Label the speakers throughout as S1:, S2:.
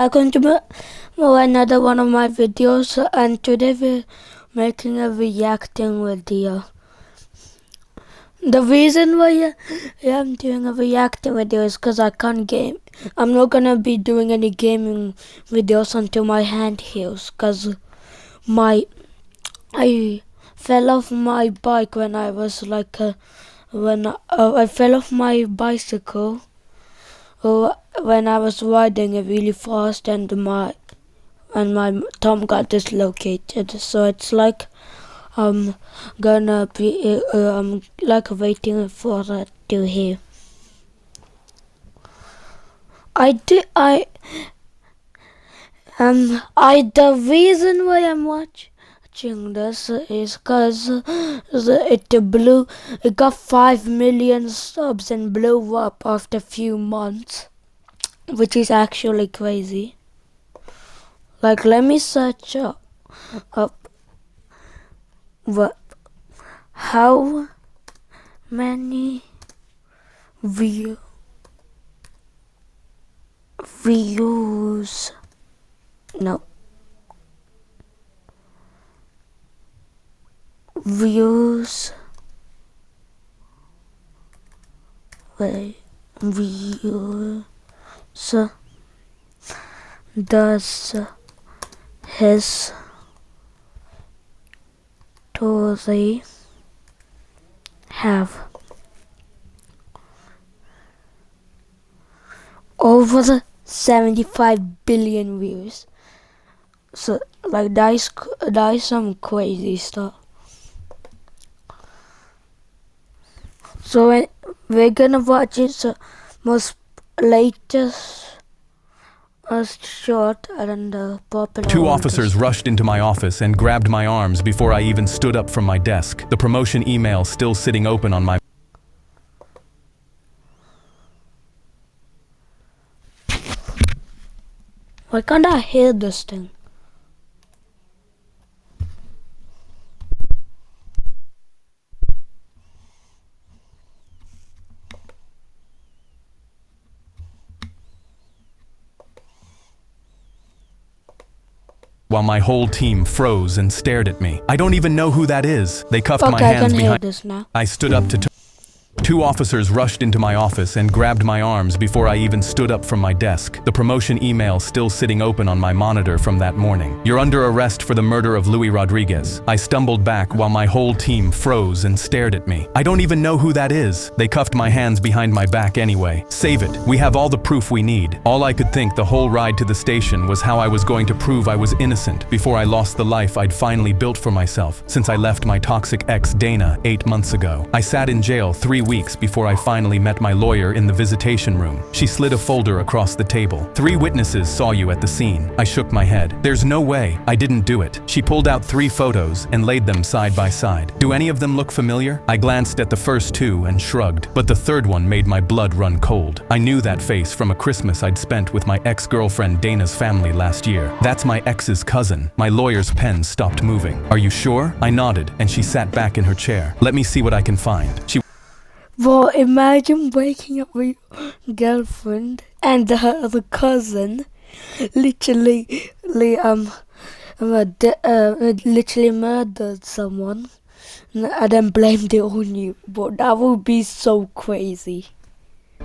S1: Welcome to another one of my videos, and today we're making a reacting video. The reason why I'm doing a reacting video is because I can't game. I'm not gonna be doing any gaming videos until my hand heals, because I fell off my bike when I was I fell off my bicycle when I was riding it really fast, and my thumb got dislocated. So it's like I'm gonna be waiting for it to heal. The reason why I'm watching this is because it got 5 million subs and blew up after a few months, which is actually crazy. Like, let me search up how many views does his story have? Over 75 billion views. So like that is some crazy stuff. So we're gonna watch its most latest short and popular.
S2: Two officers rushed into my office and grabbed my arms before I even stood up from my desk. The promotion email still sitting open on my...
S1: Why can't I hear this thing?
S2: While my whole team froze and stared at me. I don't even know who that is. They cuffed my hands behind.
S1: This now.
S2: I stood up to... Two officers rushed into my office and grabbed my arms before I even stood up from my desk. The promotion email still sitting open on my monitor from that morning. You're under arrest for the murder of Luis Rodriguez. I stumbled back while my whole team froze and stared at me. I don't even know who that is. They cuffed my hands behind my back anyway. Save it. We have all the proof we need. All I could think the whole ride to the station was how I was going to prove I was innocent before I lost the life I'd finally built for myself since I left my toxic ex Dana 8 months ago. I sat in jail 3 weeks before I finally met my lawyer in the visitation room. She slid a folder across the table. 3 witnesses saw you at the scene. I shook my head. There's no way. I didn't do it. She pulled out 3 photos and laid them side by side. Do any of them look familiar? I glanced at the first 2 and shrugged, but the third one made my blood run cold. I knew that face from a Christmas I'd spent with my ex-girlfriend Dana's family last year. That's my ex's cousin. My lawyer's pen stopped moving. Are you sure? I nodded, and she sat back in her chair. Let me see what I can find.
S1: Well, imagine waking up with your girlfriend and her other cousin literally murdered someone and then blamed it on you. But that would be so crazy.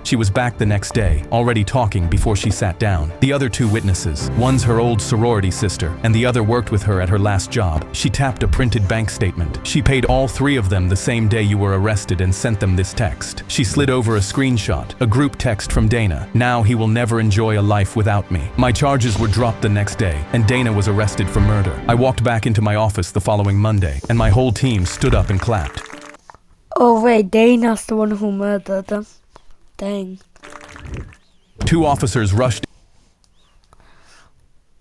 S2: She was back the next day, already talking before she sat down. The other 2 witnesses, one's her old sorority sister, and the other worked with her at her last job. She tapped a printed bank statement. She paid all 3 of them the same day you were arrested and sent them this text. She slid over a screenshot, a group text from Dana. Now he will never enjoy a life without me. My charges were dropped the next day, and Dana was arrested for murder. I walked back into my office the following Monday, and my whole team stood up and clapped.
S1: Oh wait, Dana's the one who murdered them. Dang.
S2: 2 officers rushed.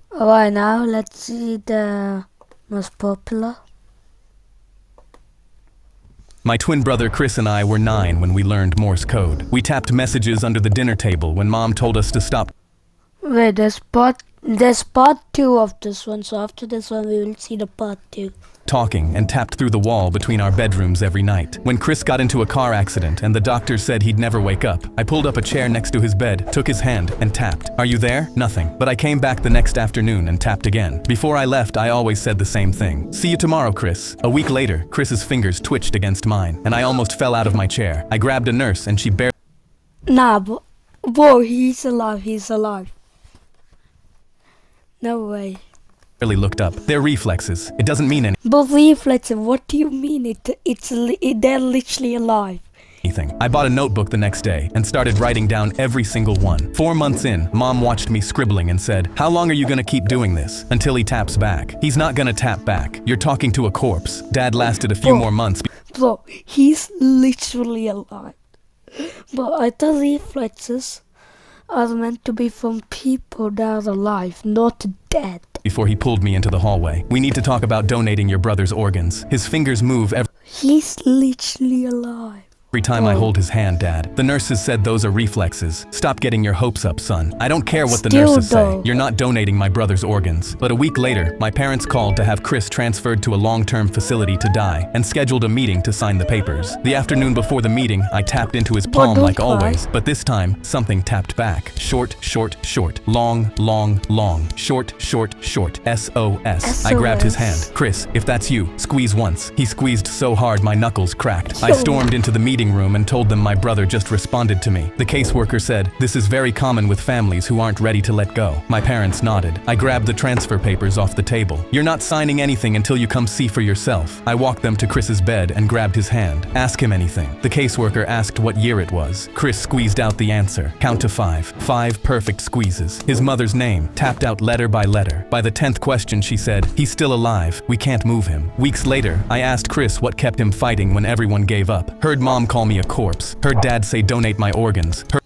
S1: Alright, now let's see the most popular.
S2: My twin brother Chris and I were 9 when we learned Morse code. We tapped messages under the dinner table when Mom told us to stop.
S1: Wait, there's part two of this one, so after this one we will see the part two.
S2: Talking and tapped through the wall between our bedrooms every night. When Chris got into a car accident and the doctor said he'd never wake up, I pulled up a chair next to his bed, took his hand, and tapped. Are you there? Nothing. But I came back the next afternoon and tapped again. Before I left, I always said the same thing. See you tomorrow, Chris. A week later, Chris's fingers twitched against mine, and I almost fell out of my chair. I grabbed a nurse and she barely
S1: Nah, bro, he's alive. No way.
S2: looked up. They're reflexes. It doesn't mean
S1: But reflexive, what do you mean? They're literally alive.
S2: anything. I bought a notebook the next day and started writing down every single one. 4 months in, Mom watched me scribbling and said, "How long are you gonna keep doing this? Until he taps back." He's not gonna tap back. You're talking to a corpse. Dad lasted a few more months.
S1: Bro, he's literally alive. But I thought reflexes are meant to be from people that are alive, not dead.
S2: Before he pulled me into the hallway. We need to talk about donating your brother's organs. His fingers move
S1: He's literally alive.
S2: every time I hold his hand, Dad. The nurses said those are reflexes. Stop getting your hopes up, son. I don't care what the
S1: Still,
S2: nurses say.
S1: though.
S2: You're not donating my brother's organs. But a week later, my parents called to have Chris transferred to a long-term facility to die and scheduled a meeting to sign the papers. The afternoon before the meeting, I tapped into his palm
S1: don't
S2: like
S1: cry.
S2: always. But this time, something tapped back. Short, short, short. Long, long, long. Short, short, short. SOS. I grabbed his hand. Chris, if that's you, squeeze once. He squeezed so hard my knuckles cracked. I
S1: Yo.
S2: stormed into the meeting room and told them my brother just responded to me. The caseworker said, "This is very common with families who aren't ready to let go." My parents nodded. I grabbed the transfer papers off the table. "You're not signing anything until you come see for yourself." I walked them to Chris's bed and grabbed his hand. "Ask him anything." The caseworker asked what year it was. Chris squeezed out the answer. Count to 5. 5 perfect squeezes. His mother's name, tapped out letter by letter. By the 10th question, she said, "He's still alive. We can't move him." Weeks later, I asked Chris what kept him fighting when everyone gave up. Heard Mom call me a corpse. Heard Dad say donate my organs.
S1: Because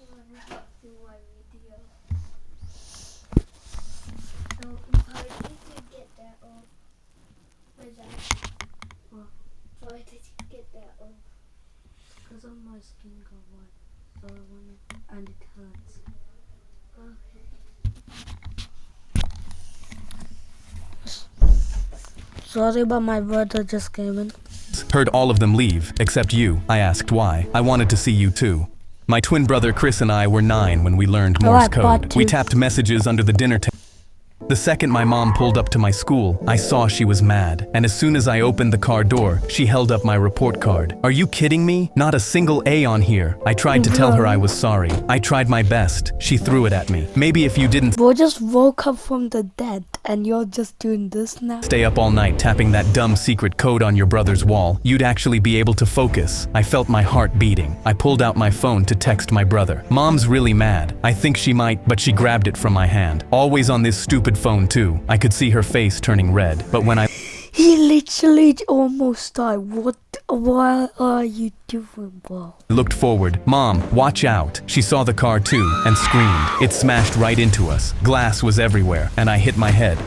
S1: of my skin got white, so I want it, and it hurts. Sorry, but my brother just came in.
S2: Heard all of them leave, except you. I asked why. I wanted to see you too. My twin brother Chris and I were 9 when we learned Morse
S1: Alright, part
S2: code.
S1: two.
S2: We tapped messages under the dinner table. The second my mom pulled up to my school, I saw she was mad. And as soon as I opened the car door, she held up my report card. "Are you kidding me? Not a single A on here." I tried to tell her I was sorry. I tried my best. She threw it at me. "Maybe if you didn't
S1: Bro just woke up from the dead, and you're just doing this now?
S2: stay up all night tapping that dumb secret code on your brother's wall, you'd actually be able to focus." I felt my heart beating. I pulled out my phone to text my brother. "Mom's really mad. I think she might," but she grabbed it from my hand. Always on this stupid phone too. I could see her face turning red, but when I
S1: He literally almost died. Why are you doing, bro?
S2: looked forward, "Mom, watch out." She saw the car too and screamed. It smashed right into us. Glass was everywhere, and I hit my head.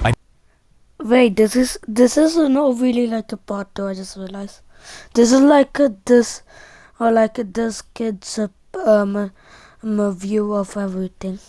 S1: Wait, this is not really like a part 2, I just realized. This is like this kid's view of everything.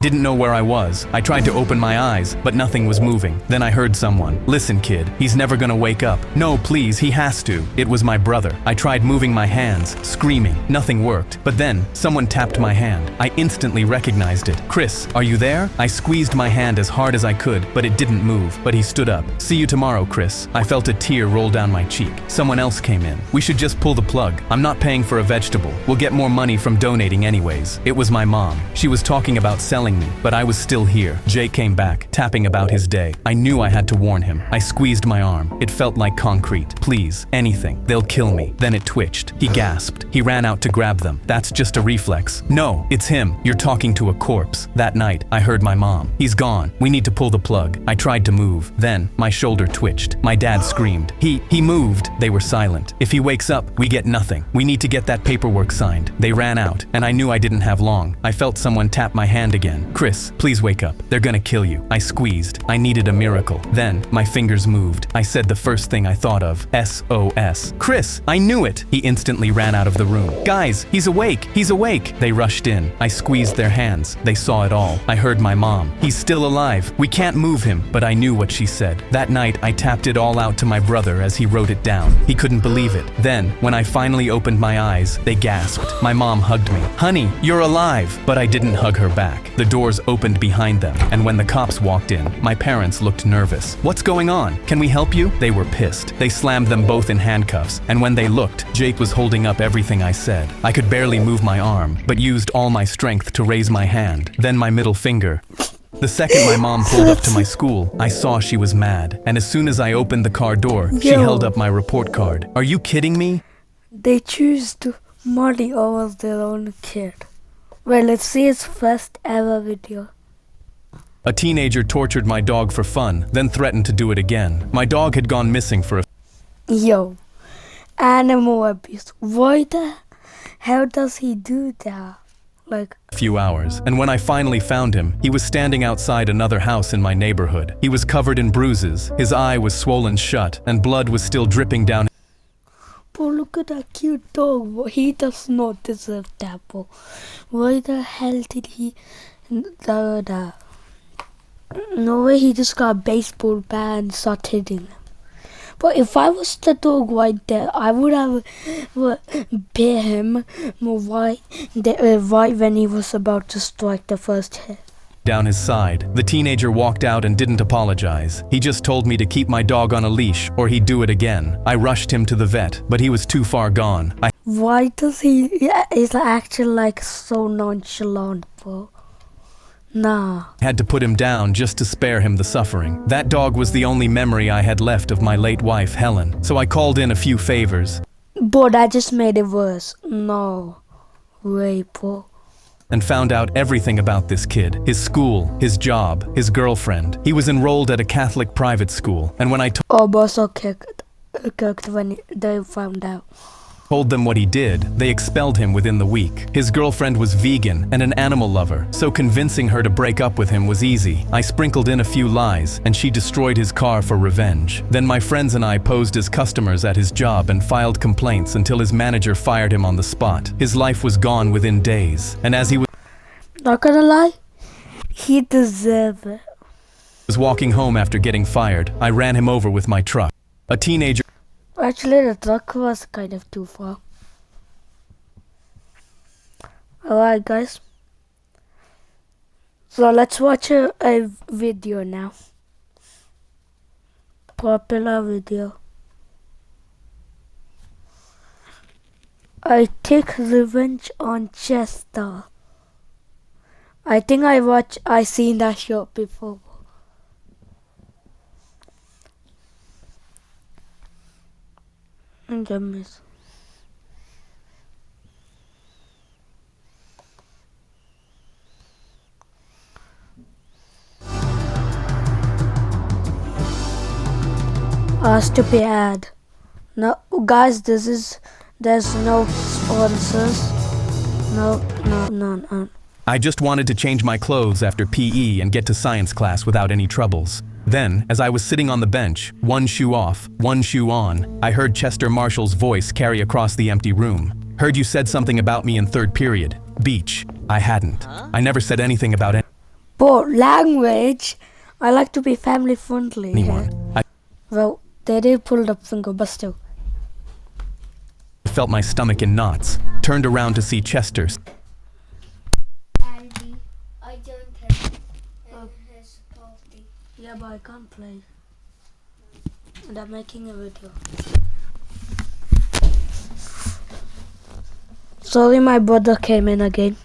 S2: Didn't know where I was. I tried to open my eyes, but nothing was moving. Then I heard someone, "Listen, kid, he's never gonna wake up." "No, please, he has to." It was my brother. I tried moving my hands, screaming. Nothing worked. But then, someone tapped my hand. I instantly recognized it. "Chris, are you there?" I squeezed my hand as hard as I could, but it didn't move. But he stood up. "See you tomorrow, Chris." I felt a tear roll down my cheek. Someone else came in. "We should just pull the plug. I'm not paying for a vegetable. We'll get more money from donating anyways." It was my mom. She was talking about selling me, but I was still here. Jake came back, tapping about his day. I knew I had to warn him. I squeezed my arm. It felt like concrete. "Please, anything. They'll kill me." Then it twitched. He gasped. He ran out to grab them. "That's just a reflex." "No, it's him. You're talking to a corpse." That night, I heard my mom. "He's gone. We need to pull the plug." I tried to move. Then, my shoulder twitched. My dad screamed. He moved." They were silent. "If he wakes up, we get nothing. We need to get that paperwork signed." They ran out, and I knew I didn't have long. I felt someone tap my hand again. again. Chris, please wake up. They're gonna kill you. I squeezed. I needed a miracle. Then, my fingers moved. I said the first thing I thought of. SOS. Chris, I knew it! He instantly ran out of the room. Guys, he's awake! He's awake! They rushed in. I squeezed their hands. They saw it all. I heard my mom. He's still alive. We can't move him. But I knew what she said. That night, I tapped it all out to my brother as he wrote it down. He couldn't believe it. Then, when I finally opened my eyes, they gasped. My mom hugged me. Honey, you're alive! But I didn't hug her back. The doors opened behind them, and when the cops walked in, my parents looked nervous. What's going on? Can we help you? They were pissed. They slammed them both in handcuffs, and when they looked, Jake was holding up everything I said. I could barely move my arm, but used all my strength to raise my hand, then my middle finger. The second my mom pulled up to my school, I saw she was mad, and as soon as I opened the car door, she held up my report card. Are you kidding me?
S1: They choose to Marty over their own kid. Well, let's see his first ever video.
S2: A teenager tortured my dog for fun, then threatened to do it again. My dog had gone missing for a
S1: Yo, animal abuse. Why the hell does he do that? Like,
S2: few hours, and when I finally found him, he was standing outside another house in my neighborhood. He was covered in bruises, his eye was swollen shut, and blood was still dripping down.
S1: bro, look at that cute dog. He does not deserve that, bro. Why the hell did he do that? No way, he just got a baseball bat and started hitting him. But if I was the dog right there, I would have bit him right when he was about to strike the first hit.
S2: Down his side. The teenager walked out and didn't apologize. He just told me to keep my dog on a leash or he'd do it again. I rushed him to the vet, but he was too far gone.
S1: Why does he is acting like so nonchalant, bro? Nah.
S2: Had to put him down just to spare him the suffering. That dog was the only memory I had left of my late wife, Helen, so I called in a few favors.
S1: But that just made it worse. No way, bro.
S2: And found out everything about this kid, his school, his job, his girlfriend. He was enrolled at a Catholic private school, and when I
S1: boss got kicked when they found out.
S2: Told them what he did, they expelled him within the week. His girlfriend was vegan and an animal lover, so convincing her to break up with him was easy. I sprinkled in a few lies, and she destroyed his car for revenge. Then my friends and I posed as customers at his job and filed complaints until his manager fired him on the spot. His life was gone within days, and as he
S1: not gonna lie, he deserved it.
S2: was walking home after getting fired, I ran him over with my truck. A teenager.
S1: Actually, the truck was kind of too far. Alright, guys. So let's watch a video now. Popular video. I take revenge on Chester. I think I seen that show before. Miss. Asked to pay ad. No, guys, there's no sponsors. No.
S2: I just wanted to change my clothes after PE and get to science class without any troubles. Then, as I was sitting on the bench, one shoe off, one shoe on, I heard Chester Marshall's voice carry across the empty room. Heard you said something about me in third period. Beach. I hadn't. I never said anything about
S1: But language, I like to be family friendly.
S2: anyone.
S1: Well, they did pull up finger, but still.
S2: I felt my stomach in knots. Turned around to see Chester.
S3: Andy, I joined him in his party.
S1: Yeah, but I can't play. And I'm making a video. Sorry, my brother came in again.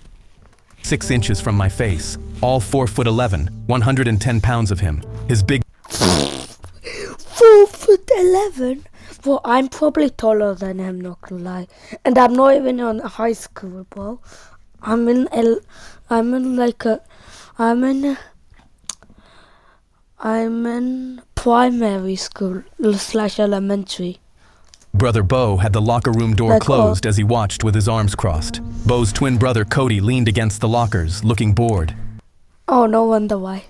S2: 6 inches from my face. All 4'11", 110 pounds of him. His big
S1: 4'11". Well, I'm probably taller than him, not gonna lie. And I'm not even in high school, bro. I'm in primary school / elementary.
S2: brother Bo had the locker room door closed as he watched with his arms crossed. Bo's twin brother Cody leaned against the lockers, looking bored.
S1: Oh, no wonder why.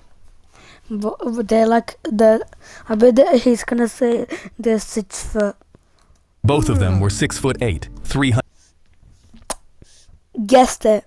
S1: But they're like I bet that he's gonna say they're 6 foot.
S2: Both of them were 6'8", 300
S1: Guessed it.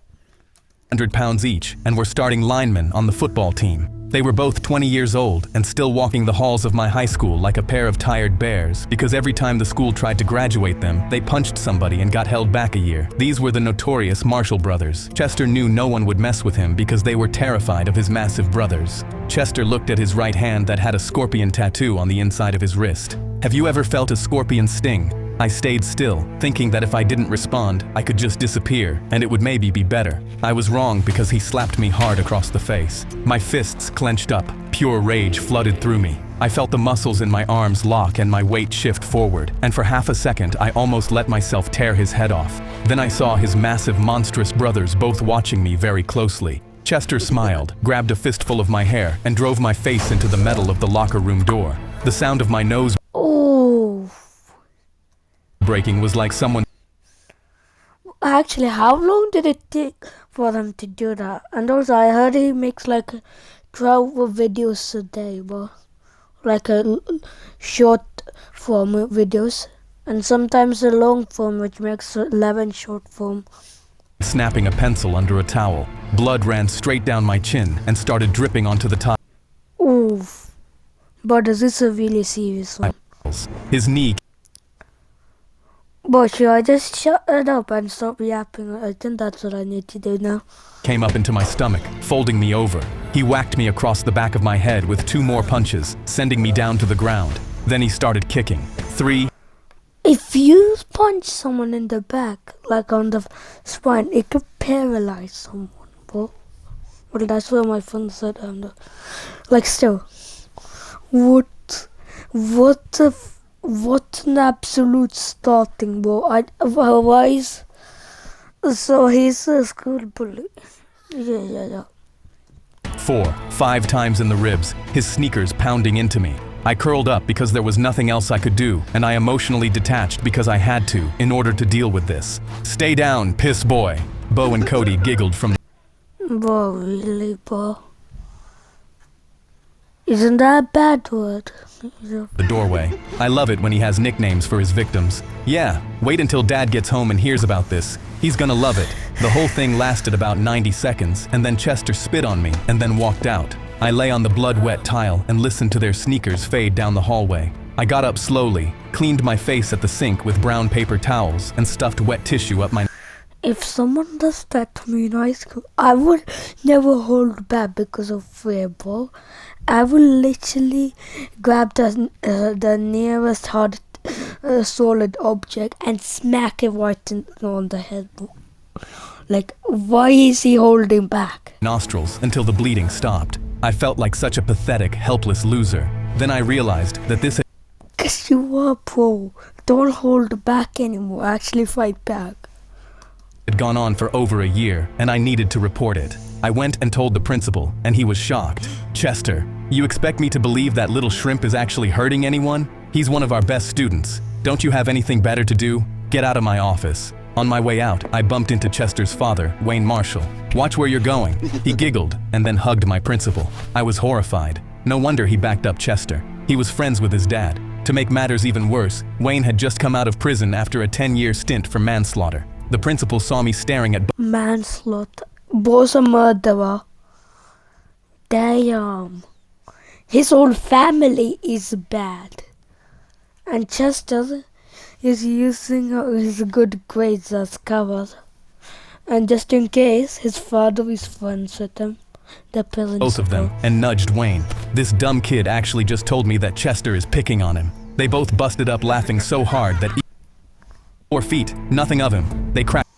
S2: pounds each, and were starting linemen on the football team. They were both 20 years old and still walking the halls of my high school like a pair of tired bears, because every time the school tried to graduate them, they punched somebody and got held back a year. These were the notorious Marshall brothers. Chester knew no one would mess with him because they were terrified of his massive brothers. Chester looked at his right hand that had a scorpion tattoo on the inside of his wrist. Have you ever felt a scorpion sting? I stayed still, thinking that if I didn't respond, I could just disappear, and it would maybe be better. I was wrong because he slapped me hard across the face. My fists clenched up, pure rage flooded through me. I felt the muscles in my arms lock and my weight shift forward, and for half a second I almost let myself tear his head off. Then I saw his massive, monstrous brothers both watching me very closely. Chester smiled, grabbed a fistful of my hair, and drove my face into the metal of the locker room door. The sound of my nose breaking was like someone...
S1: Actually, how long did it take for them to do that? And also, I heard he makes like 12 videos a day, but like a short form videos, and sometimes a long form, which makes 11 short form.
S2: Snapping a pencil under a towel. Blood ran straight down my chin and started dripping onto the top.
S1: Oof. But this is a really serious one.
S2: His knee
S1: But should I just shut it up and stop yapping? I think that's what I need to do now.
S2: came up into my stomach, folding me over. He whacked me across the back of my head with 2 more punches, sending me down to the ground. Then he started kicking. 3.
S1: If you punch someone in the back, like on the spine, it could paralyze someone, bro. Well, that's what my friend said. Like, still, what an absolute starting, bro. Otherwise, so he's a school bully. Yeah.
S2: 4. 5 times in the ribs, his sneakers pounding into me. I curled up because there was nothing else I could do, and I emotionally detached because I had to, in order to deal with this. Stay down, piss boy. Bo and Cody giggled from
S1: Bro, really, bro? Isn't that a bad word?
S2: the doorway. I love it when he has nicknames for his victims. Yeah, wait until Dad gets home and hears about this. He's gonna love it. The whole thing lasted about 90 seconds, and then Chester spit on me and then walked out. I lay on the blood-wet tile and listened to their sneakers fade down the hallway. I got up slowly, cleaned my face at the sink with brown paper towels, and stuffed wet tissue up my...
S1: If someone does that to me in high school, I would never hold back because of fear, bro. I would literally grab the nearest hard, solid object and smack it right on the head, bro. Like, why is he holding back?
S2: nostrils until the bleeding stopped. I felt like such a pathetic, helpless loser. Then I realized that this had
S1: 'Cause you are, bro. Don't hold back anymore. Actually fight back.
S2: gone on for over a year, and I needed to report it. I went and told the principal, and he was shocked. Chester, you expect me to believe that little shrimp is actually hurting anyone? He's one of our best students. Don't you have anything better to do? Get out of my office. On my way out, I bumped into Chester's father, Wayne Marshall. Watch where you're going. He giggled and then hugged my principal. I was horrified. No wonder he backed up Chester. He was friends with his dad. To make matters even worse, Wayne had just come out of prison after a 10-year stint for manslaughter. The principal saw me staring at
S1: Manslaughter. Bro's a murderer. Damn. His whole family is bad. And Chester is using his good grades as cover. And just in case, his father is friends with him. The principal.
S2: both of them and nudged Wayne. This dumb kid actually just told me that Chester is picking on him. They both busted up laughing so hard that 4 feet, nothing of him. They cracked.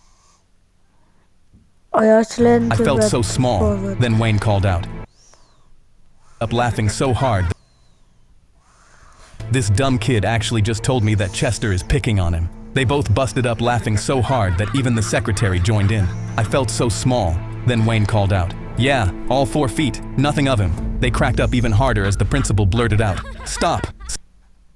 S1: I
S2: I felt so small. Then Wayne called out. Up laughing so hard. This dumb kid actually just told me that Chester is picking on him. They both busted up laughing so hard that even the secretary joined in. I felt so small. Then Wayne called out. Yeah, all 4 feet, nothing of him. They cracked up even harder as the principal blurted out. Stop!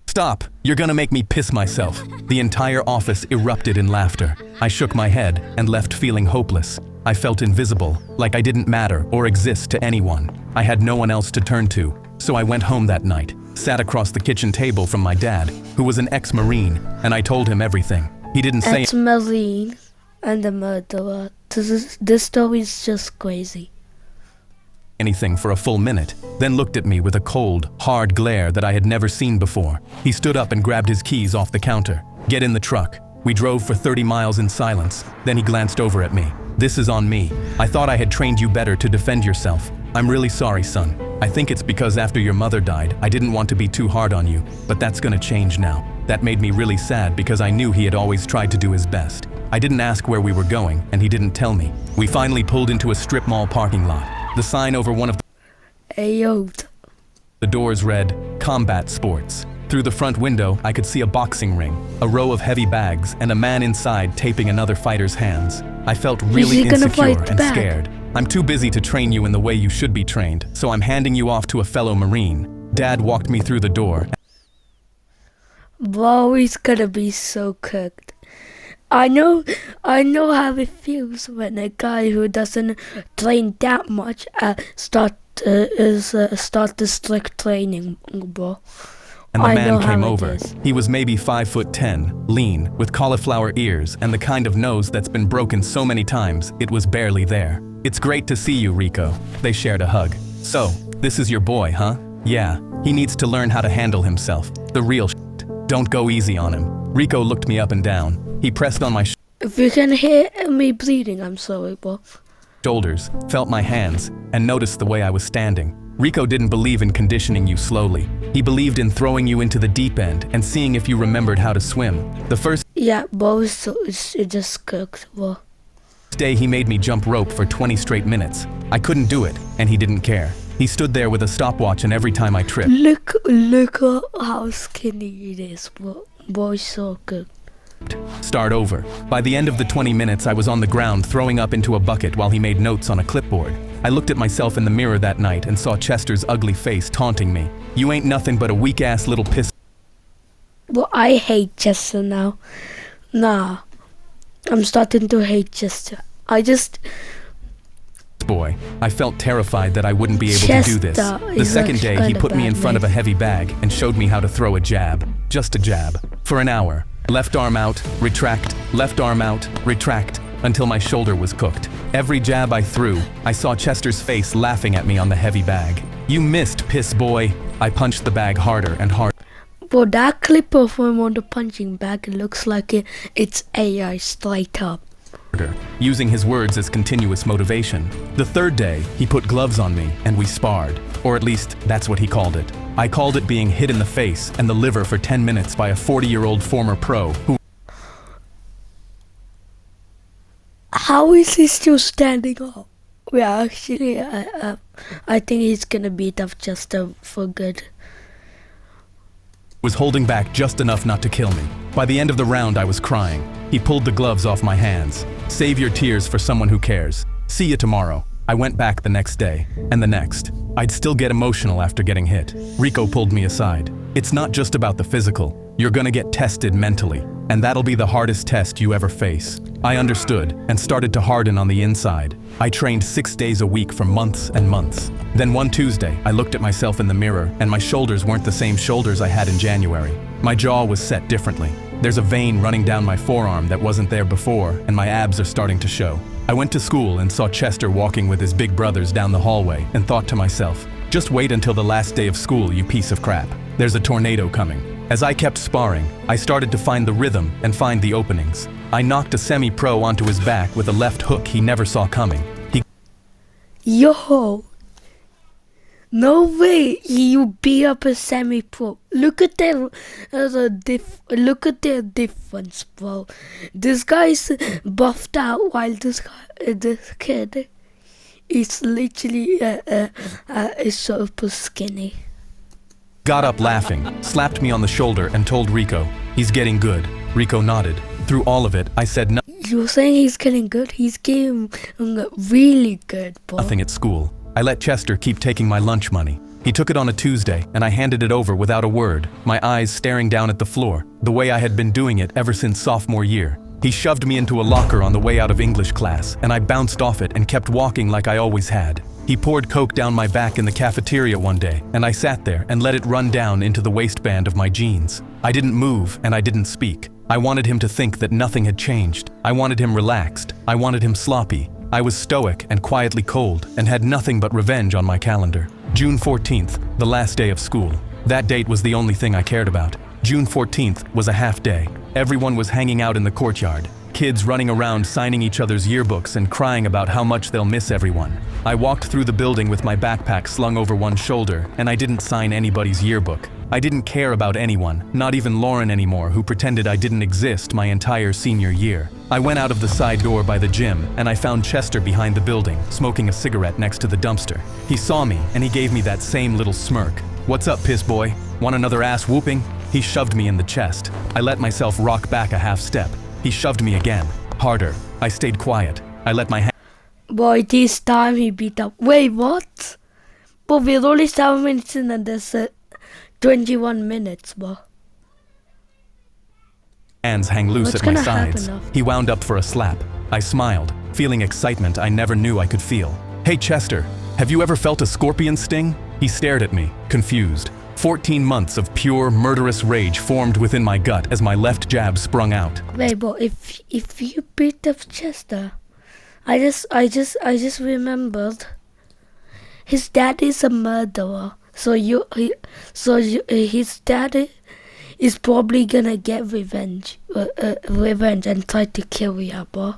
S2: Stop! You're gonna make me piss myself. The entire office erupted in laughter. I shook my head and left feeling hopeless. I felt invisible, like I didn't matter or exist to anyone. I had no one else to turn to, so I went home that night, sat across the kitchen table from my dad, who was an ex-Marine, and I told him everything. He didn't say
S1: It's Marine and the murderer. This story is just crazy.
S2: anything for a full minute, then looked at me with a cold, hard glare that I had never seen before. He stood up and grabbed his keys off the counter. Get in the truck. We drove for 30 miles in silence. Then he glanced over at me. This is on me. I thought I had trained you better to defend yourself. I'm really sorry, son. I think it's because after your mother died, I didn't want to be too hard on you, but that's gonna change now. That made me really sad because I knew he had always tried to do his best. I didn't ask where we were going, and he didn't tell me. We finally pulled into a strip mall parking lot. The sign over one of
S1: Ayo.
S2: the doors read, Combat Sports. Through the front window, I could see a boxing ring, a row of heavy bags, and a man inside taping another fighter's hands. I felt really
S1: he gonna
S2: insecure
S1: fight
S2: and
S1: back?
S2: scared. I'm too busy to train you in the way you should be trained, so I'm handing you off to a fellow Marine. Dad walked me through the door.
S1: Bro, he's gonna be so cooked. I know how it feels when a guy who doesn't train that much start the strict training, bro.
S2: And the
S1: I know
S2: man came
S1: how it
S2: over.
S1: is.
S2: He was maybe 5'10", lean, with cauliflower ears and the kind of nose that's been broken so many times it was barely there. It's great to see you, Rico. They shared a hug. So, this is your boy, huh? Yeah, he needs to learn how to handle himself. The real shit. Don't go easy on him. Rico looked me up and down. He pressed on my
S1: If you can hear me bleeding, I'm sorry, bro.
S2: shoulders, felt my hands, and noticed the way I was standing. Rico didn't believe in conditioning you slowly. He believed in throwing you into the deep end and seeing if you remembered how to swim. The first
S1: Yeah, bro, it's just cooked, bro.
S2: day he made me jump rope for 20 straight minutes. I couldn't do it, and he didn't care. He stood there with a stopwatch, and every time I tripped,
S1: Look at how skinny it is, bro. Boy, so good.
S2: start over. By the end of the 20 minutes, I was on the ground throwing up into a bucket while he made notes on a clipboard. I looked at myself in the mirror that night and saw Chester's ugly face taunting me. You ain't nothing but a weak-ass little piss.
S1: Well, I hate Chester now. Nah, I'm starting to hate Chester. I just...
S2: Boy, I felt terrified that I wouldn't be able to do this.
S1: Chester
S2: The
S1: is
S2: second day, he
S1: kinda
S2: put me in
S1: bad
S2: front of a
S1: name.
S2: heavy bag and showed me how to throw a jab. Just a jab. For an hour. Left arm out, retract, left arm out, retract, until my shoulder was cooked. Every jab I threw, I saw Chester's face laughing at me on the heavy bag. You missed, piss boy. I punched the bag harder and harder.
S1: But that clip of him on the punching bag looks like it's AI straight up.
S2: Using his words as continuous motivation. The third day, he put gloves on me and we sparred. Or at least, that's what he called it. I called it being hit in the face and the liver for 10 minutes by a 40-year-old former pro who...
S1: How is he still standing up? Yeah, actually, I think he's gonna beat up Chester for good.
S2: was holding back just enough not to kill me. By the end of the round, I was crying. He pulled the gloves off my hands. Save your tears for someone who cares. See you tomorrow. I went back the next day, and the next. I'd still get emotional after getting hit. Rico pulled me aside. It's not just about the physical. You're gonna get tested mentally, and that'll be the hardest test you ever face. I understood and started to harden on the inside. I trained 6 days a week for months and months. Then one Tuesday, I looked at myself in the mirror, and my shoulders weren't the same shoulders I had in January. My jaw was set differently. There's a vein running down my forearm that wasn't there before, and my abs are starting to show. I went to school and saw Chester walking with his big brothers down the hallway and thought to myself, just wait until the last day of school, you piece of crap. There's a tornado coming. As I kept sparring, I started to find the rhythm and find the openings. I knocked a semi-pro onto his back with a left hook he never saw coming. He
S1: Yo, no way you beat up a semi-pro. Look at their look at their difference, bro. This guy's buffed out while this kid is literally is super skinny.
S2: got up laughing, slapped me on the shoulder and told Rico, he's getting good. Rico nodded. Through all of it, I said
S1: You're saying he's getting good? He's getting really good, bro.
S2: nothing at school. I let Chester keep taking my lunch money. He took it on a Tuesday, and I handed it over without a word, my eyes staring down at the floor, the way I had been doing it ever since sophomore year. He shoved me into a locker on the way out of English class, and I bounced off it and kept walking like I always had. He poured Coke down my back in the cafeteria one day, and I sat there and let it run down into the waistband of my jeans. I didn't move and I didn't speak. I wanted him to think that nothing had changed. I wanted him relaxed. I wanted him sloppy. I was stoic and quietly cold and had nothing but revenge on my calendar. June 14th, the last day of school. That date was the only thing I cared about. June 14th was a half day. Everyone was hanging out in the courtyard. Kids running around signing each other's yearbooks and crying about how much they'll miss everyone. I walked through the building with my backpack slung over one shoulder, and I didn't sign anybody's yearbook. I didn't care about anyone, not even Lauren anymore, who pretended I didn't exist my entire senior year. I went out of the side door by the gym, and I found Chester behind the building, smoking a cigarette next to the dumpster. He saw me, and he gave me that same little smirk. "What's up, piss boy? Want another ass whooping?" He shoved me in the chest. I let myself rock back a half step. He shoved me again, harder. I stayed quiet. I let my
S1: Boy, this time he beat up. Wait, what? But we're only 7 minutes in and there's 21 minutes, bro.
S2: hands hang loose
S1: What's
S2: at my
S1: gonna
S2: sides.
S1: happen now?
S2: He wound up for a slap. I smiled, feeling excitement I never knew I could feel. "Hey Chester, have you ever felt a scorpion sting?" He stared at me, confused. 14 months of pure, murderous rage formed within my gut as my left jab sprung out.
S1: Wait, but if you beat up Chester, I just remembered his dad is a murderer. So his dad is probably gonna get revenge and try to kill you, bro.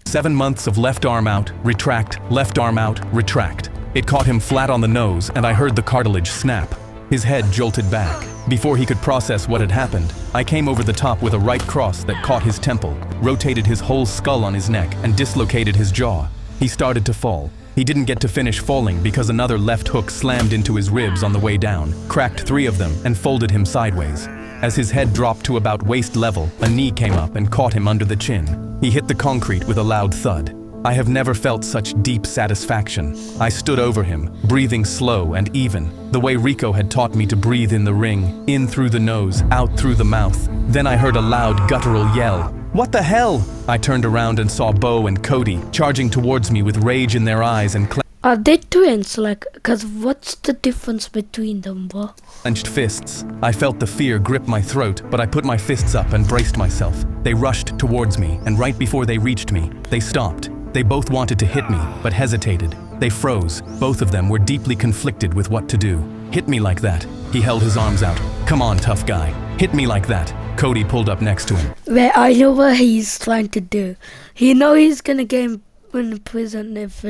S2: 7 months of left arm out, retract, left arm out, retract. It caught him flat on the nose and I heard the cartilage snap. His head jolted back. Before he could process what had happened, I came over the top with a right cross that caught his temple, rotated his whole skull on his neck, and dislocated his jaw. He started to fall. He didn't get to finish falling because another left hook slammed into his ribs on the way down, cracked 3 of them, and folded him sideways. As his head dropped to about waist level, a knee came up and caught him under the chin. He hit the concrete with a loud thud. I have never felt such deep satisfaction. I stood over him, breathing slow and even, the way Rico had taught me to breathe in the ring, in through the nose, out through the mouth. Then I heard a loud guttural yell. "What the hell?" I turned around and saw Bo and Cody charging towards me with rage in their eyes and
S1: Are they twins? Cause what's the difference between them, bro?
S2: clenched fists. I felt the fear grip my throat, but I put my fists up and braced myself. They rushed towards me, and right before they reached me, they stopped. They both wanted to hit me, but hesitated. They froze. Both of them were deeply conflicted with what to do. "Hit me like that." He held his arms out. "Come on, tough guy. Hit me like that." Cody pulled up next to him.
S1: Wait, I know what he's trying to do. He know he's gonna get him in prison if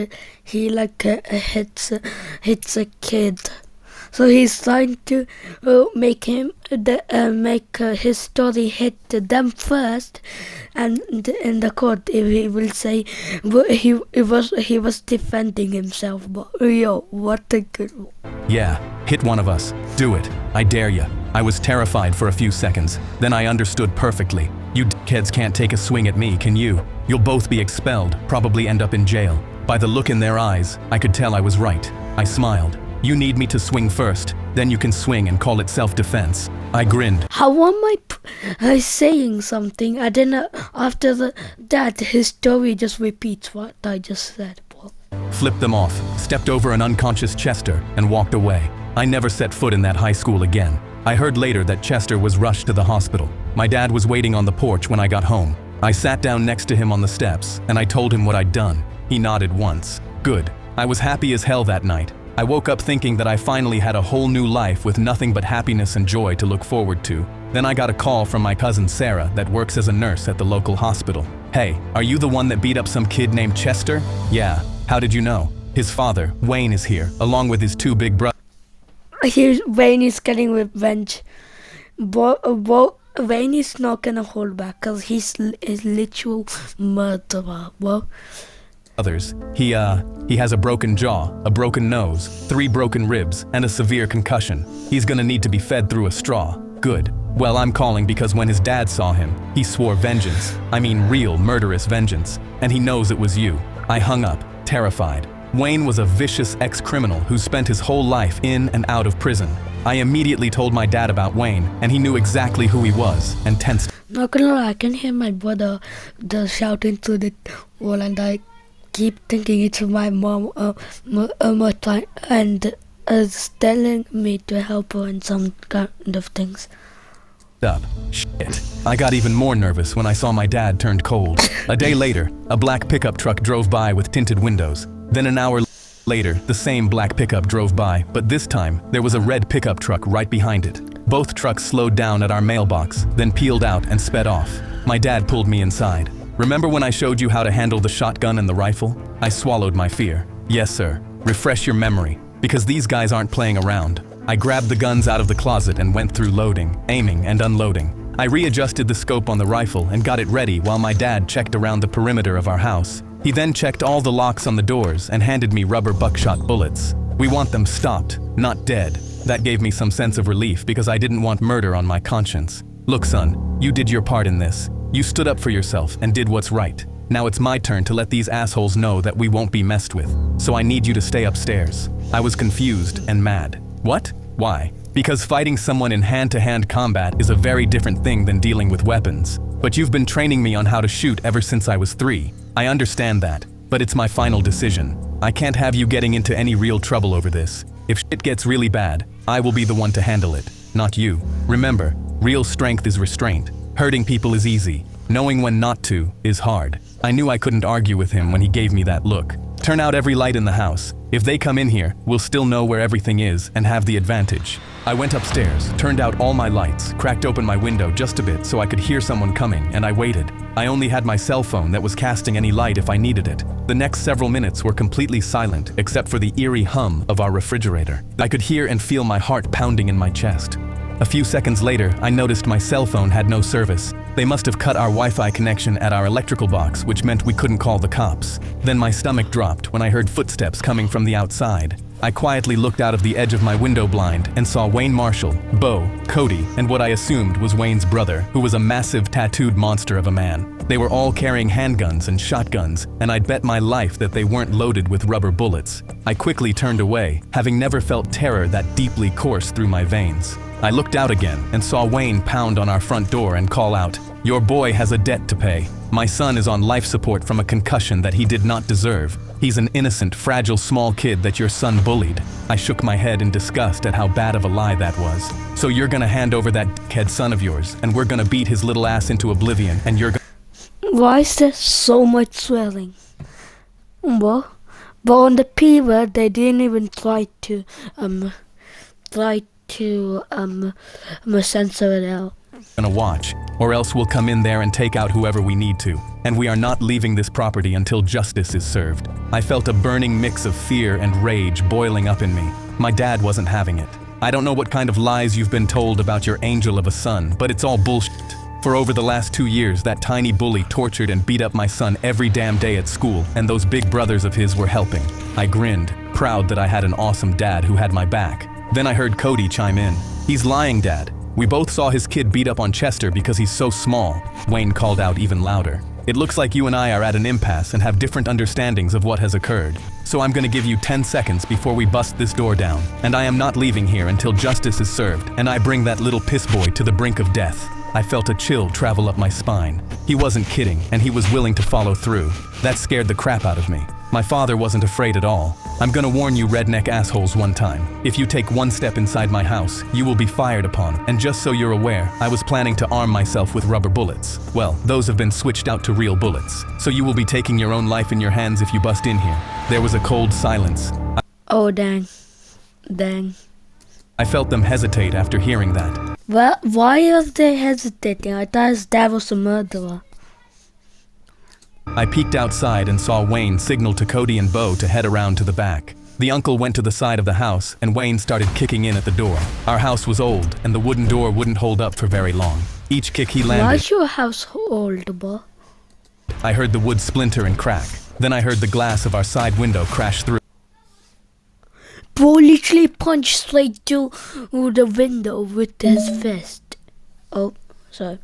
S1: he hits a kid. So he's trying to make his story hit them first, and in the court he will say he was defending himself. But yo, what a good one.
S2: "Yeah, hit one of us. Do it. I dare ya." I was terrified for a few seconds. Then I understood perfectly. "You kids can't take a swing at me, can you? You'll both be expelled, probably end up in jail." By the look in their eyes, I could tell I was right. I smiled. "You need me to swing first, then you can swing and call it self-defense." I grinned.
S1: How am I saying something? I didn't. After that, his story just repeats what I just said, bro.
S2: Flipped them off, stepped over an unconscious Chester, and walked away. I never set foot in that high school again. I heard later that Chester was rushed to the hospital. My dad was waiting on the porch when I got home. I sat down next to him on the steps, and I told him what I'd done. He nodded once. Good. I was happy as hell that night. I woke up thinking that I finally had a whole new life with nothing but happiness and joy to look forward to. Then I got a call from my cousin Sarah that works as a nurse at the local hospital. "Hey, are you the one that beat up some kid named Chester?" "Yeah. How did you know?" "His father, Wayne, is here, along with his 2 big brothers."
S1: Wayne is getting revenge. But Wayne is not gonna hold back because he's literal murderer, bro.
S2: He has a broken jaw, a broken nose, 3 broken ribs, and a severe concussion. He's gonna need to be fed through a straw. Good. Well, I'm calling because when his dad saw him, he swore vengeance. I mean real murderous vengeance. And he knows it was you. I hung up, terrified. Wayne was a vicious ex-criminal who spent his whole life in and out of prison. I immediately told my dad about Wayne, and he knew exactly who he was, and tensed.
S1: Not gonna lie, I can hear my brother just shouting through the wall, and I keep thinking it's my mom and telling me to help her in some kind of things.
S2: Up. Shit. I got even more nervous when I saw my dad turned cold. A day later, a black pickup truck drove by with tinted windows. Then an hour later, the same black pickup drove by, but this time, there was a red pickup truck right behind it. Both trucks slowed down at our mailbox, then peeled out and sped off. My dad pulled me inside. Remember when I showed you how to handle the shotgun and the rifle? I swallowed my fear. Yes, sir. Refresh your memory, because these guys aren't playing around. I grabbed the guns out of the closet and went through loading, aiming, and unloading. I readjusted the scope on the rifle and got it ready while my dad checked around the perimeter of our house. He then checked all the locks on the doors and handed me rubber buckshot bullets. We want them stopped, not dead. That gave me some sense of relief because I didn't want murder on my conscience. Look, son, you did your part in this. You stood up for yourself and did what's right. Now it's my turn to let these assholes know that we won't be messed with. So I need you to stay upstairs. I was confused and mad. What? Why? Because fighting someone in hand-to-hand combat is a very different thing than dealing with weapons. But you've been training me on how to shoot ever since I was 3. I understand that, but it's my final decision. I can't have you getting into any real trouble over this. If shit gets really bad, I will be the one to handle it, not you. Remember, real strength is restraint. Hurting people is easy. Knowing when not to is hard. I knew I couldn't argue with him when he gave me that look. Turn out every light in the house. If they come in here, we'll still know where everything is and have the advantage. I went upstairs, turned out all my lights, cracked open my window just a bit so I could hear someone coming, and I waited. I only had my cell phone that was casting any light if I needed it. The next several minutes were completely silent, except for the eerie hum of our refrigerator. I could hear and feel my heart pounding in my chest. A few seconds later, I noticed my cell phone had no service. They must have cut our Wi-Fi connection at our electrical box, which meant we couldn't call the cops. Then my stomach dropped when I heard footsteps coming from the outside. I quietly looked out of the edge of my window blind and saw Wayne Marshall, Bo, Cody, and what I assumed was Wayne's brother, who was a massive tattooed monster of a man. They were all carrying handguns and shotguns, and I'd bet my life that they weren't loaded with rubber bullets. I quickly turned away, having never felt terror that deeply coursed through my veins. I looked out again and saw Wayne pound on our front door and call out, "Your boy has a debt to pay. My son is on life support from a concussion that he did not deserve. He's an innocent, fragile, small kid that your son bullied." I shook my head in disgust at how bad of a lie that was. "So you're gonna hand over that dickhead son of yours, and we're gonna beat his little ass into oblivion, and you're gonna—"
S1: Why is there so much swelling? Well, but on the P word, they didn't even try to censor it out.
S2: "Gonna watch, or else we'll come in there and take out whoever we need to. And we are not leaving this property until justice is served." I felt a burning mix of fear and rage boiling up in me. My dad wasn't having it. "I don't know what kind of lies you've been told about your angel of a son, but it's all bullshit. For over the last 2 years, that tiny bully tortured and beat up my son every damn day at school, and those big brothers of his were helping." I grinned, proud that I had an awesome dad who had my back. Then I heard Cody chime in. "He's lying, Dad. We both saw his kid beat up on Chester because he's so small." Wayne called out even louder. "It looks like you and I are at an impasse and have different understandings of what has occurred. So I'm gonna give you 10 seconds before we bust this door down, and I am not leaving here until justice is served, and I bring that little piss boy to the brink of death." I felt a chill travel up my spine. He wasn't kidding, and he was willing to follow through. That scared the crap out of me. My father wasn't afraid at all. "I'm gonna warn you redneck assholes one time. If you take one step inside my house, you will be fired upon, and just so you're aware, I was planning to arm myself with rubber bullets. Well, those have been switched out to real bullets. So you will be taking your own life in your hands if you bust in here." There was a cold silence.
S1: Oh, dang. Dang.
S2: I felt them hesitate after hearing that.
S1: Well, why are they hesitating? I thought his dad was a murderer.
S2: I peeked outside and saw Wayne signal to Cody and Bo to head around to the back. The uncle went to the side of the house, and Wayne started kicking in at the door. Our house was old, and the wooden door wouldn't hold up for very long. Each kick he landed—
S1: Why is your house old, Bo?
S2: I heard the wood splinter and crack. Then I heard the glass of our side window crash through.
S1: Bo literally punched straight through the window with his fist. Oh, sorry.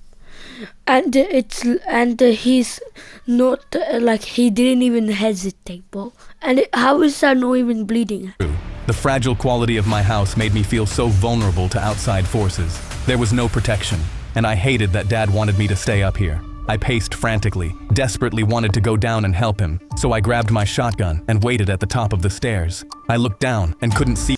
S1: And he's not like he didn't even hesitate, Bo. And how is that not even bleeding?
S2: The fragile quality of my house made me feel so vulnerable to outside forces. There was no protection. and I hated that Dad wanted me to stay up here. I paced frantically, desperately wanted to go down and help him, so I grabbed my shotgun and waited at the top of the stairs. I looked down and couldn't see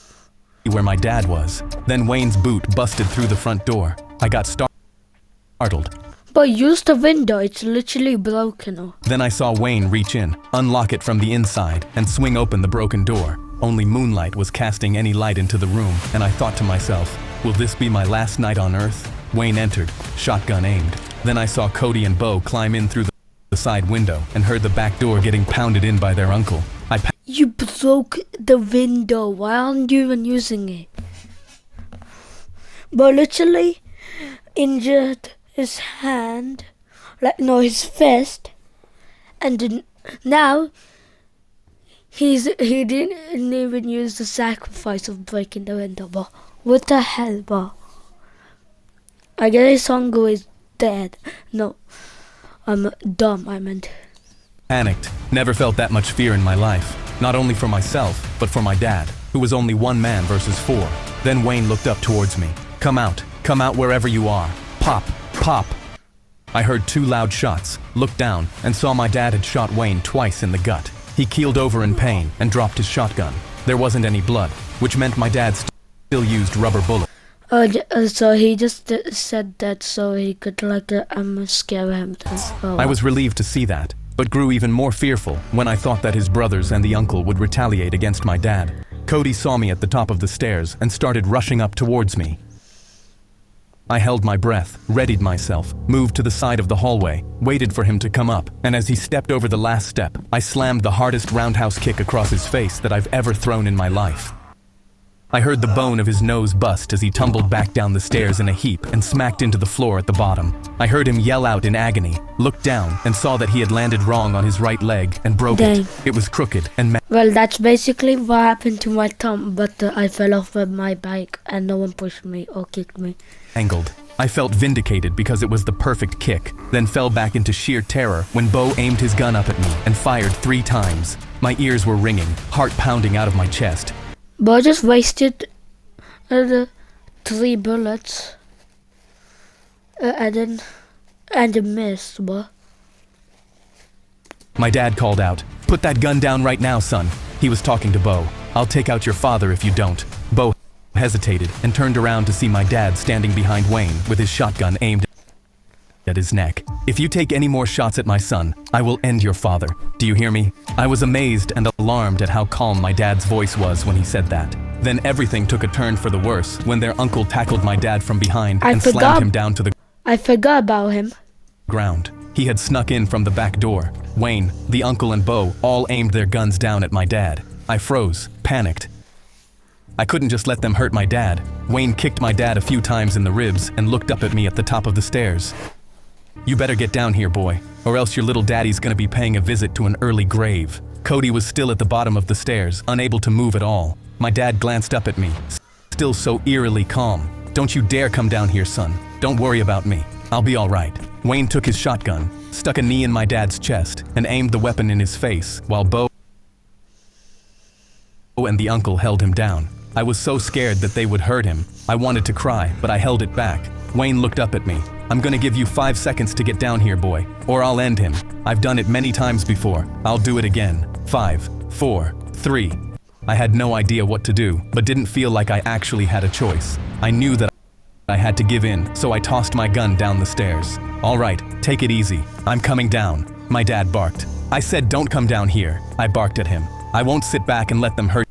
S2: where my dad was. Then Wayne's boot busted through the front door. I got startled.
S1: But use the window, it's literally broken.
S2: Then I saw Wayne reach in, unlock it from the inside, and swing open the broken door. Only moonlight was casting any light into the room, and I thought to myself, will this be my last night on Earth? Wayne entered, shotgun aimed. Then I saw Cody and Bo climb in through the side window and heard the back door getting pounded in by their uncle.
S1: You broke the window, why aren't you even using it? But literally injured his hand, his fist, and then now he didn't even use the sacrifice of breaking the window. But what the hell, bro? I guess Songo is dead. No, I'm dumb, I meant.
S2: Panicked. Never felt that much fear in my life. Not only for myself, but for my dad, who was only one man versus four. Then Wayne looked up towards me. Come out wherever you are. Pop, pop. I heard 2 loud shots, looked down, and saw my dad had shot Wayne twice in the gut. He keeled over in pain and dropped his shotgun. There wasn't any blood, which meant my dad still used rubber bullets.
S1: So he just said that so he could scare him.
S2: I was relieved to see that, but grew even more fearful when I thought that his brothers and the uncle would retaliate against my dad. Cody saw me at the top of the stairs and started rushing up towards me. I held my breath, readied myself, moved to the side of the hallway, waited for him to come up, and as he stepped over the last step, I slammed the hardest roundhouse kick across his face that I've ever thrown in my life. I heard the bone of his nose bust as he tumbled back down the stairs in a heap and smacked into the floor at the bottom. I heard him yell out in agony, looked down, and saw that he had landed wrong on his right leg and broke it. It was crooked and
S1: well, that's basically what happened to my thumb, but I fell off with my bike and no one pushed me or kicked me.
S2: Angled. I felt vindicated because it was the perfect kick, then fell back into sheer terror when Bo aimed his gun up at me and fired 3 times. My ears were ringing, heart pounding out of my chest.
S1: Bo just wasted the 3 bullets and missed, but...
S2: My dad called out, "Put that gun down right now, son." He was talking to Bo. "I'll take out your father if you don't." Bo hesitated and turned around to see my dad standing behind Wayne with his shotgun aimed at his neck. "If you take any more shots at my son, I will end your father. Do you hear me?" I was amazed and alarmed at how calm my dad's voice was when he said that. Then everything took a turn for the worse when their uncle tackled my dad from behind and slammed him down to the
S1: I forgot about him.
S2: Ground. He had snuck in from the back door. Wayne, the uncle, and Bo all aimed their guns down at my dad. I froze, panicked. I couldn't just let them hurt my dad. Wayne kicked my dad a few times in the ribs and looked up at me at the top of the stairs. "You better get down here, boy, or else your little daddy's gonna be paying a visit to an early grave." Cody was still at the bottom of the stairs, unable to move at all. My dad glanced up at me, still so eerily calm. "Don't you dare come down here, son. Don't worry about me. I'll be all right." Wayne took his shotgun, stuck a knee in my dad's chest, and aimed the weapon in his face, while Bo and the uncle held him down. I was so scared that they would hurt him. I wanted to cry, but I held it back. Wayne looked up at me. "I'm gonna give you 5 seconds to get down here, boy, or I'll end him. I've done it many times before. I'll do it again. 5, 4, 3. I had no idea what to do, but didn't feel like I actually had a choice. I knew that I had to give in, so I tossed my gun down the stairs. "All right, take it easy. I'm coming down." My dad barked. I said, "Don't come down here." I barked at him. "I won't sit back and let them hurt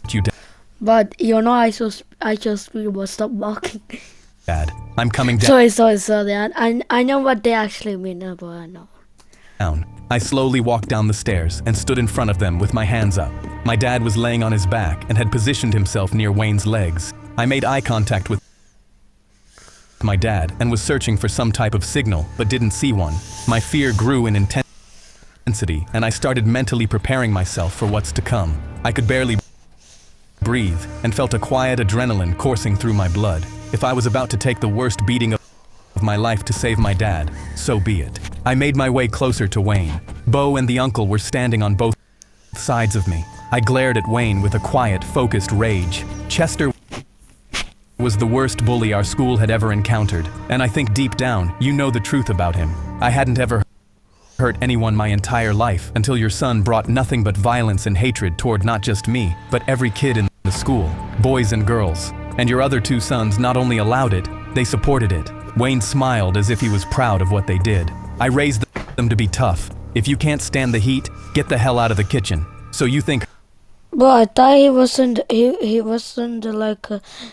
S2: you,
S1: But I just will stop barking.
S2: Dad. I'm coming down.
S1: Sorry. I know what they actually mean, but I know.
S2: I slowly walked down the stairs and stood in front of them with my hands up. My dad was laying on his back and had positioned himself near Wayne's legs. I made eye contact with my dad and was searching for some type of signal, but didn't see one. My fear grew in intensity, and I started mentally preparing myself for what's to come. I could barely breathe and felt a quiet adrenaline coursing through my blood. If I was about to take the worst beating of my life to save my dad, so be it. I made my way closer to Wayne. Bo and the uncle were standing on both sides of me. I glared at Wayne with a quiet, focused rage. Chester was the worst bully our school had ever encountered, and I think deep down, you know the truth about him. I hadn't ever hurt anyone my entire life until your son brought nothing but violence and hatred toward not just me, but every kid in the school, boys and girls. And your other two sons not only allowed it, they supported it. Wayne smiled as if he was proud of what they did. I raised them to be tough. If you can't stand the heat, get the hell out of the kitchen. So you think...
S1: But I thought he wasn't like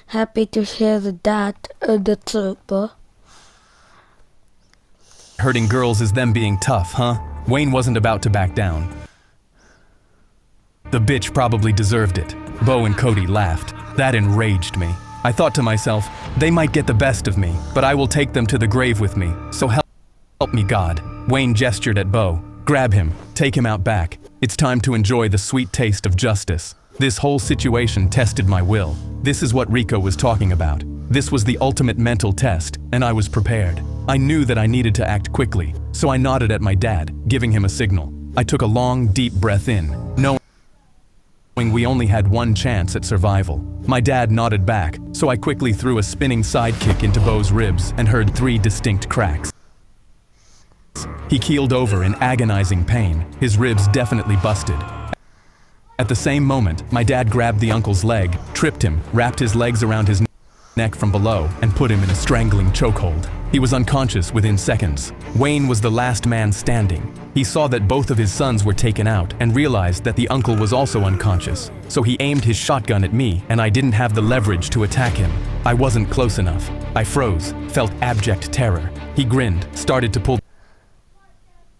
S1: happy to hear the truth, but...
S2: Hurting girls is them being tough, huh? Wayne wasn't about to back down. The bitch probably deserved it. Bo and Cody laughed. That enraged me. I thought to myself, they might get the best of me, but I will take them to the grave with me, so help me God. Wayne gestured at Bo. Grab him, take him out back. It's time to enjoy the sweet taste of justice. This whole situation tested my will. This is what Rico was talking about. This was the ultimate mental test, and I was prepared. I knew that I needed to act quickly, so I nodded at my dad, giving him a signal. I took a long, deep breath in, knowing we only had one chance at survival. My dad nodded back, so I quickly threw a spinning sidekick into Bo's ribs and heard 3 distinct cracks. He keeled over in agonizing pain, his ribs definitely busted. At the same moment, my dad grabbed the uncle's leg, tripped him, wrapped his legs around his neck from below, and put him in a strangling chokehold. He was unconscious within seconds. Wayne was the last man standing. He saw that both of his sons were taken out and realized that the uncle was also unconscious. So he aimed his shotgun at me, and I didn't have the leverage to attack him. I wasn't close enough. I froze, felt abject terror. He grinned, started to pull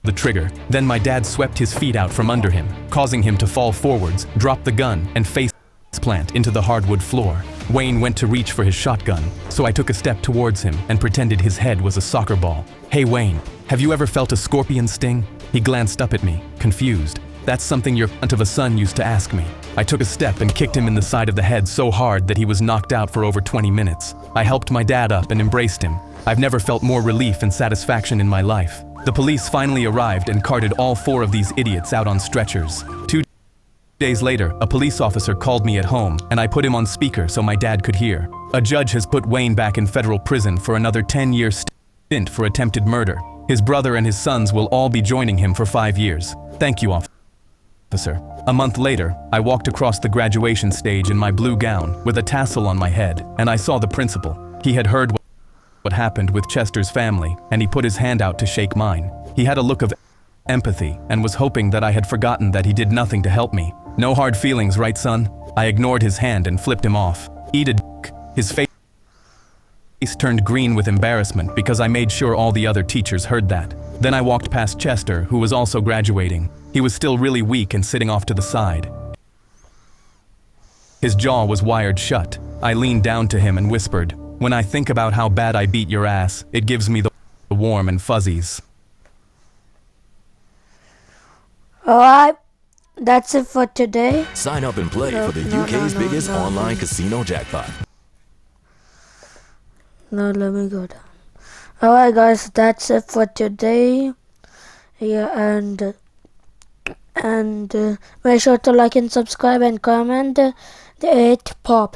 S2: the trigger. Then my dad swept his feet out from under him, causing him to fall forwards, drop the gun, and face plant into the hardwood floor. Wayne went to reach for his shotgun, so I took a step towards him and pretended his head was a soccer ball. Hey Wayne, have you ever felt a scorpion sting? He glanced up at me, confused. That's something your cunt of a son used to ask me. I took a step and kicked him in the side of the head so hard that he was knocked out for over 20 minutes. I helped my dad up and embraced him. I've never felt more relief and satisfaction in my life. The police finally arrived and carted all 4 of these idiots out on stretchers. 2 days later, a police officer called me at home, and I put him on speaker so my dad could hear. A judge has put Wayne back in federal prison for another 10-year stint for attempted murder. His brother and his sons will all be joining him for 5 years. Thank you, officer. A month later, I walked across the graduation stage in my blue gown with a tassel on my head, and I saw the principal. He had heard what happened with Chester's family, and he put his hand out to shake mine. He had a look of empathy and was hoping that I had forgotten that he did nothing to help me. No hard feelings, right, son? I ignored his hand and flipped him off. Eat a dick. His face turned green with embarrassment because I made sure all the other teachers heard that. Then I walked past Chester, who was also graduating. He was still really weak and sitting off to the side. His jaw was wired shut. I leaned down to him and whispered, "When I think about how bad I beat your ass, it gives me the warm and fuzzies."
S1: Alright, that's it for today.
S4: Sign up and play for the UK's biggest online casino jackpot.
S1: No, let me go down. Alright guys, that's it for today. Yeah, and make sure to like and subscribe and comment. It popped.